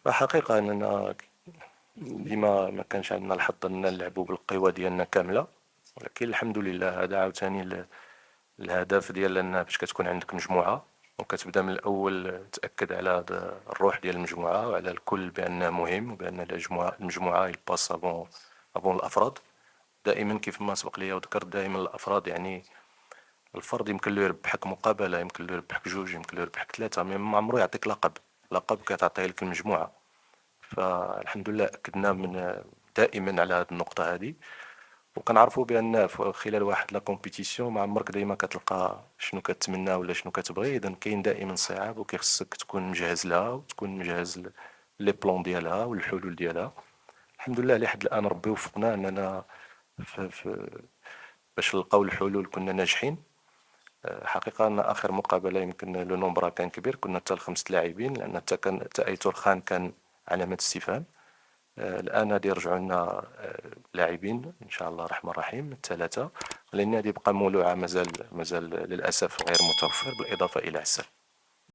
فحقيقة أننا ديما ما كانش عندنا الحظ أننا نلعبوا بالقوى ديالنا كاملة، ولكن الحمد لله هذا عاوتاني الهدف ديال أن فاش كتكون عندك مجموعة وكتبدا من الأول تأكد على هاد الروح ديال المجموعة وعلى الكل بأنه مهم وبأن المجموعة يباس أفون الأفراد. دائما كيف ما سبق لي وذكرت دائما الأفراد يعني الفرد يمكن له يربحك مقابلة، يمكن له يربحك جوج، يمكن له يربحك ثلاثة، ما عمرو يعطيك لقب كتعطيه لك المجموعة. فالحمد لله أكدنا دائما على هذه النقطة هذه، وكنعرفوا بأن خلال واحد لا كومبيتيسيون ما عمرك ديما كتلقى شنو كتمنى ولا شنو كتبغي، إذا كاين دائما صعاب وكيخصك تكون مجهز لها وتكون مجهز لي بلون ديالها والحلول ديالها. الحمد لله لحد الآن ربي وفقنا أننا في باش نلقاو الحلول كنا ناجحين. حقيقة أن آخر مقابلة يمكن لو نومبر كان كبير، كنا حتى لخمسة لاعبين لأن حتى أيتور خان كان علامة استفهام. الآن غادي يرجعوا لنا لاعبين إن شاء الله الرحمن الرحيم ثلاثة، لأن النادي بقى مولوعة مازال للأسف غير متوفر بالإضافة إلى عسل.